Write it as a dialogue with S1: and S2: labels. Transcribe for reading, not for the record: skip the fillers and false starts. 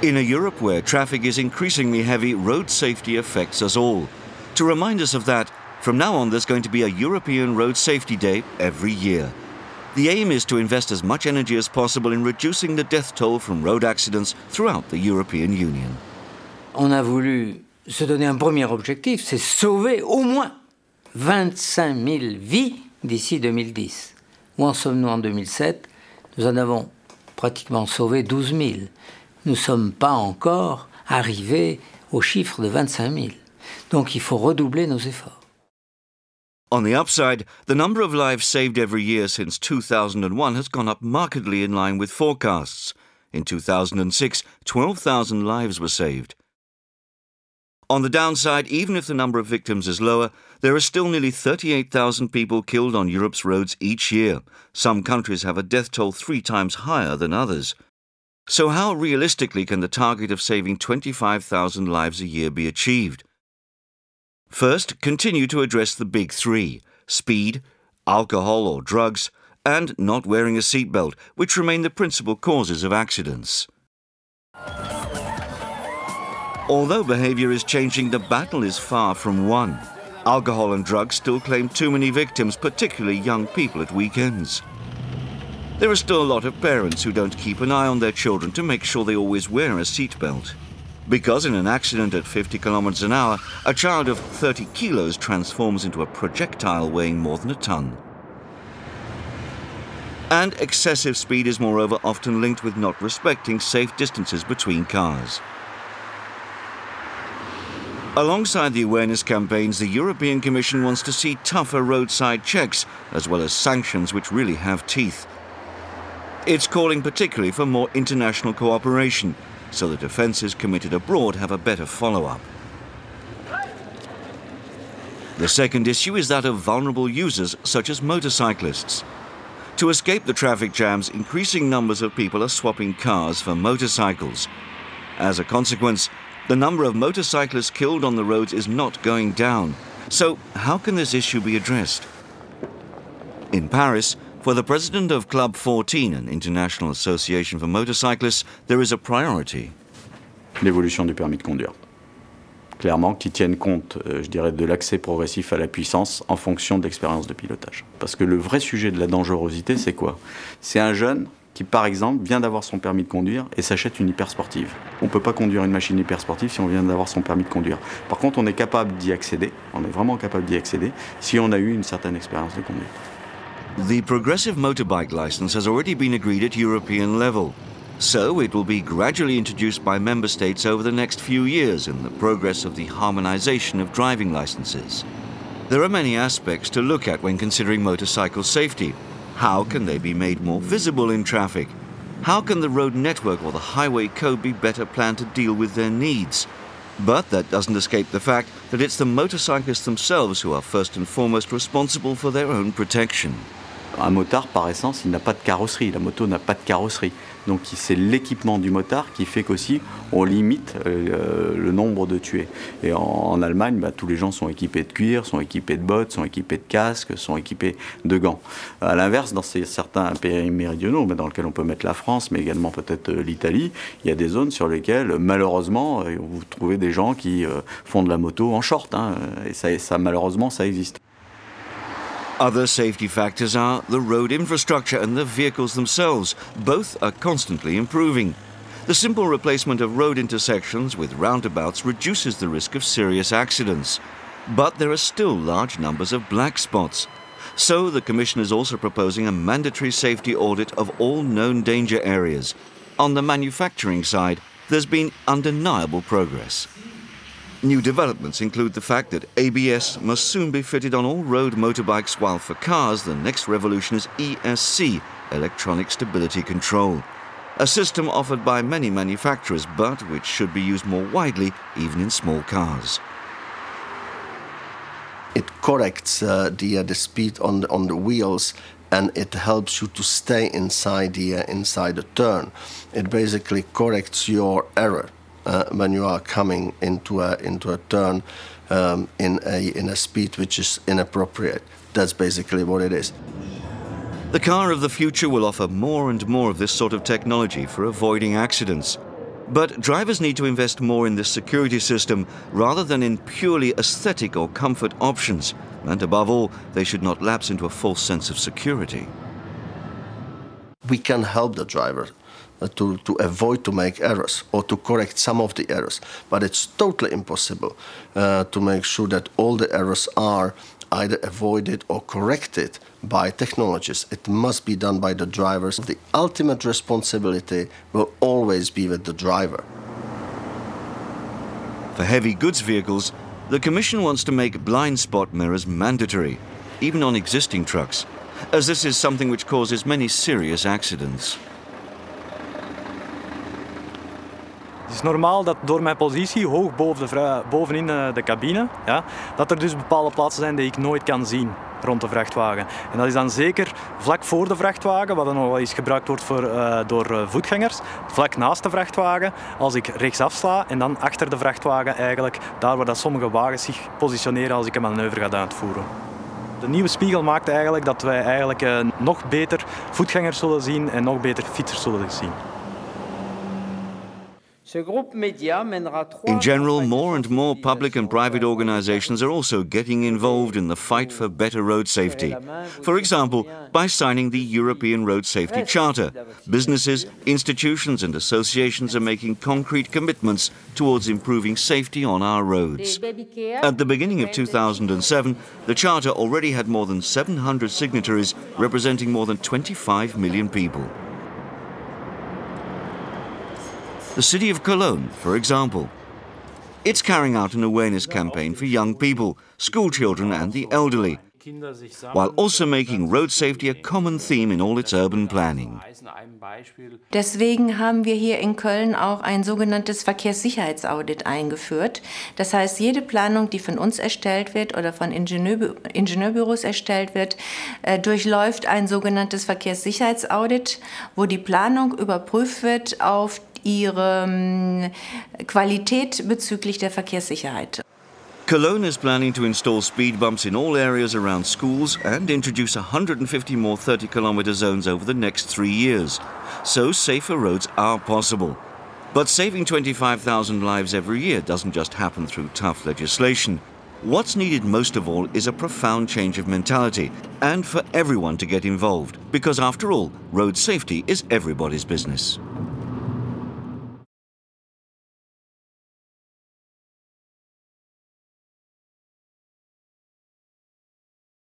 S1: In a Europe where traffic is increasingly heavy, road safety affects us all. To remind us of that, from now on there's going to be a European Road Safety Day every year. The aim is to invest as much energy as possible in reducing the death toll from road accidents throughout the European Union.
S2: On a voulu se donner un premier objectif, c'est sauver au moins 25 000 vies d'ici 2010. Où en sommes-nous en 2007? Nous en avons pratiquement sauvé 12 000. Nous ne sommes pas encore arrivés au chiffre de 25 000. Donc il faut redoubler nos efforts.
S1: On the upside, the number of lives saved every year since 2001 has gone up markedly in line with forecasts. In 2006, 12,000 lives were saved. On the downside, even if the number of victims is lower, there are still nearly 38,000 people killed on Europe's roads each year. Some countries have a death toll 3 times higher than others. So how realistically can the target of saving 25,000 lives a year be achieved? First, continue to address the big 3: speed, alcohol or drugs, and not wearing a seatbelt, which remain the principal causes of accidents. Although behaviour is changing, the battle is far from won. Alcohol and drugs still claim too many victims, particularly young people at weekends. There are still a lot of parents who don't keep an eye on their children to make sure they always wear a seatbelt. Because in an accident at 50 kilometers an hour, a child of 30 kilos transforms into a projectile weighing more than a ton. And excessive speed is moreover often linked with not respecting safe distances between cars. Alongside the awareness campaigns, the European Commission wants to see tougher roadside checks, as well as sanctions which really have teeth. It's calling particularly for more international cooperation, so that offences committed abroad have a better follow-up. The second issue is that of vulnerable users, such as motorcyclists. To escape the traffic jams, increasing numbers of people are swapping cars for motorcycles. As a consequence, the number of motorcyclists killed on the roads is not going down. So how can this issue be addressed? In Paris, for the president of Club 14, an international association for motorcyclists, there is a priority.
S3: L'évolution du permis de conduire. Clairement, qui tienne compte, je dirais, de l'accès progressif à la puissance en fonction de l'expérience de pilotage. Parce que le vrai sujet de la dangerosité, c'est quoi? C'est un jeune qui, par exemple, vient d'avoir son permis de conduire et s'achète une hypersportive. On ne peut pas conduire une machine hypersportive si on vient d'avoir son permis de conduire. Par contre, on est capable d'y accéder, on est vraiment capable d'y accéder si on a eu une certaine expérience de conduite.
S1: The progressive motorbike license has already been agreed at European level, so it will be gradually introduced by member states over the next few years in the progress of the harmonization of driving licenses. There are many aspects to look at when considering motorcycle safety. How can they be made more visible in traffic? How can the road network or the highway code be better planned to deal with their needs? But that doesn't escape the fact that it's the motorcyclists themselves who are first and foremost responsible for their own protection.
S3: Un motard, par essence, il n'a pas de carrosserie. La moto n'a pas de carrosserie. Donc c'est l'équipement du motard qui fait qu'aussi on limite le nombre de tués. Et en Allemagne, tous les gens sont équipés de cuir, sont équipés de bottes, sont équipés de casques, sont équipés de gants. À l'inverse, dans certains pays méridionaux, dans lesquels on peut mettre la France, mais également peut-être l'Italie, il y a des zones sur lesquelles, malheureusement, vous trouvez des gens qui font de la moto en short. Et ça, malheureusement, ça existe.
S1: Other safety factors are the road infrastructure and the vehicles themselves. Both are constantly improving. The simple replacement of road intersections with roundabouts reduces the risk of serious accidents. But there are still large numbers of black spots. So the Commission is also proposing a mandatory safety audit of all known danger areas. On the manufacturing side, there's been undeniable progress. New developments include the fact that ABS must soon be fitted on all road motorbikes, while for cars the next revolution is ESC, Electronic Stability Control. A system offered by many manufacturers, but which should be used more widely, even in small cars.
S4: It corrects the speed on the wheels, and it helps you to stay inside the turn. It basically corrects your error. When you are coming into a turn in a speed which is inappropriate. That's basically what it is.
S1: The car of the future will offer more and more of this sort of technology for avoiding accidents. But drivers need to invest more in this security system rather than in purely aesthetic or comfort options. And above all, they should not lapse into a false sense of security.
S4: We can help the driver to avoid to make errors or to correct some of the errors, but it's totally impossible to make sure that all the errors are either avoided or corrected by technologies. It must be done by the drivers. The ultimate responsibility will always be with the driver.
S1: For heavy goods vehicles, the Commission wants to make blind spot mirrors mandatory, even on existing trucks, as this is something which causes many serious accidents.
S5: Het is normaal dat door mijn positie hoog bovenin de cabine, ja, dat er dus bepaalde plaatsen zijn die ik nooit kan zien rond de vrachtwagen. En dat is dan zeker vlak voor de vrachtwagen, wat dan nog wel eens gebruikt wordt door voetgangers. Vlak naast de vrachtwagen, als ik rechtsaf sla en dan achter de vrachtwagen eigenlijk, daar waar dat sommige wagens zich positioneren als ik een manoeuvre ga uitvoeren. De nieuwe spiegel maakt eigenlijk dat wij eigenlijk nog beter voetgangers zullen zien en nog beter fietsers zullen zien.
S1: In general, more and more public and private organizations are also getting involved in the fight for better road safety. For example, by signing the European Road Safety Charter, businesses, institutions and associations are making concrete commitments towards improving safety on our roads. At the beginning of 2007, the Charter already had more than 700 signatories, representing more than 25 million people. The city of Cologne, for example. It's carrying out an awareness campaign for young people, school children and the elderly, while also making road safety a common theme in all its urban planning.
S6: Deswegen haben wir hier in Köln auch ein sogenanntes Verkehrssicherheitsaudit eingeführt. Das heißt, jede Planung, die von uns erstellt wird oder von Ingenieurbüros erstellt wird, durchläuft ein sogenanntes Verkehrssicherheitsaudit, wo die Planung überprüft wird auf ihre Qualität bezüglich der Verkehrssicherheit.
S1: Cologne is planning to install speed bumps in all areas around schools and introduce 150 more 30-kilometer zones over the next 3 years. So safer roads are possible. But saving 25,000 lives every year doesn't just happen through tough legislation. What's needed most of all is a profound change of mentality and for everyone to get involved, because after all, road safety is everybody's business.